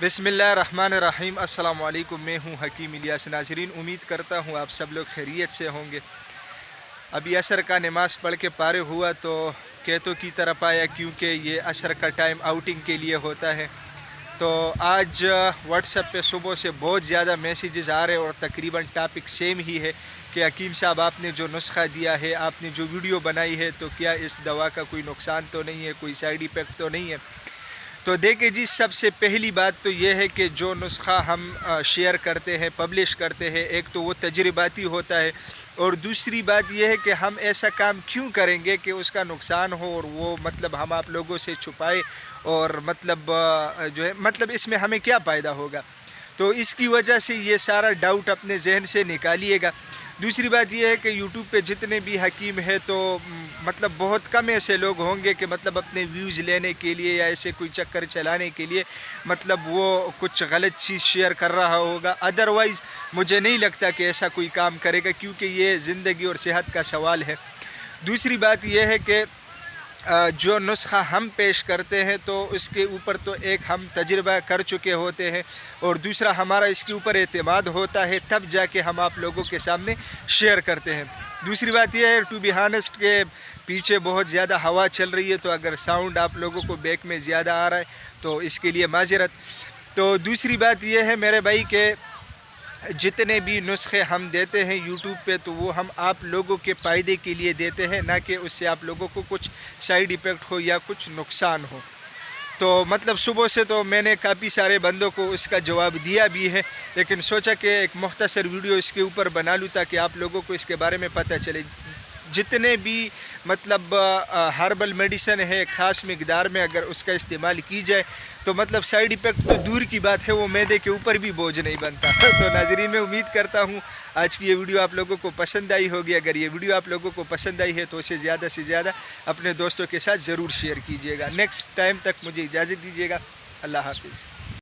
बिस्मिल्लाहिर्रहमानिर्रहीम। अस्सलाम वालेकुम। मैं हूँ हकीम इलियास। नाजरीन, उम्मीद करता हूँ आप सब लोग खैरियत से होंगे। अभी असर का नमाज़ पढ़ के पारे हुआ तो खेतों की तरफ आया, क्योंकि ये असर का टाइम आउटिंग के लिए होता है। तो आज व्हाट्सएप पे सुबह से बहुत ज़्यादा मैसेजेस आ रहे हैं और तकरीबन टॉपिक सेम ही है कि हकीम साहब, आपने जो नुस्खा दिया है, आपने जो वीडियो बनाई है, तो क्या इस दवा का कोई नुकसान तो नहीं है, कोई साइड इफ़ेक्ट तो नहीं है। तो देखिए जी, सबसे पहली बात तो ये है कि जो नुस्खा हम शेयर करते हैं, पब्लिश करते हैं, एक तो वो तजर्बाती होता है, और दूसरी बात यह है कि हम ऐसा काम क्यों करेंगे कि उसका नुकसान हो और वो मतलब हम आप लोगों से छुपाए, और मतलब जो है मतलब इसमें हमें क्या फ़ायदा होगा। तो इसकी वजह से ये सारा डाउट अपने जहन से निकालिएगा। दूसरी बात यह है कि यूट्यूब पे जितने भी हकीम है तो मतलब बहुत कम ऐसे लोग होंगे कि मतलब अपने व्यूज़ लेने के लिए या ऐसे कोई चक्कर चलाने के लिए मतलब वो कुछ गलत चीज़ शेयर कर रहा होगा। अदरवाइज़ मुझे नहीं लगता कि ऐसा कोई काम करेगा, क्योंकि ये ज़िंदगी और सेहत का सवाल है। दूसरी बात यह है कि जो नुस्खा हम पेश करते हैं तो उसके ऊपर तो एक हम तजुर्बा कर चुके होते हैं, और दूसरा हमारा इसके ऊपर एतमाद होता है, तब जाके हम आप लोगों के सामने शेयर करते हैं। दूसरी बात यह है, टू बी हानेस्ट, के पीछे बहुत ज़्यादा हवा चल रही है, तो अगर साउंड आप लोगों को बैक में ज़्यादा आ रहा है तो इसके लिए माजरत। तो दूसरी बात यह है मेरे भाई के जितने भी नुस्खे हम देते हैं यूट्यूब पे, तो वो हम आप लोगों के फ़ायदे के लिए देते हैं, ना कि उससे आप लोगों को कुछ साइड इफ़ेक्ट हो या कुछ नुकसान हो। तो मतलब सुबह से तो मैंने काफ़ी सारे बंदों को इसका जवाब दिया भी है, लेकिन सोचा कि एक मुख्तसर वीडियो इसके ऊपर बना लूँ ताकि आप लोगों को इसके बारे में पता चले। जितने भी मतलब हर्बल मेडिसन है, ख़ास मकदार में अगर उसका इस्तेमाल की जाए तो मतलब साइड इफ़ेक्ट तो दूर की बात है, वो मैदे के ऊपर भी बोझ नहीं बनता। तो नाज़रीन, मैं उम्मीद करता हूँ आज की ये वीडियो आप लोगों को पसंद आई होगी। अगर ये वीडियो आप लोगों को पसंद आई है तो उसे ज़्यादा से ज़्यादा अपने दोस्तों के साथ ज़रूर शेयर कीजिएगा। नेक्स्ट टाइम तक मुझे इजाज़त दीजिएगा। अल्लाह हाफ़िज़।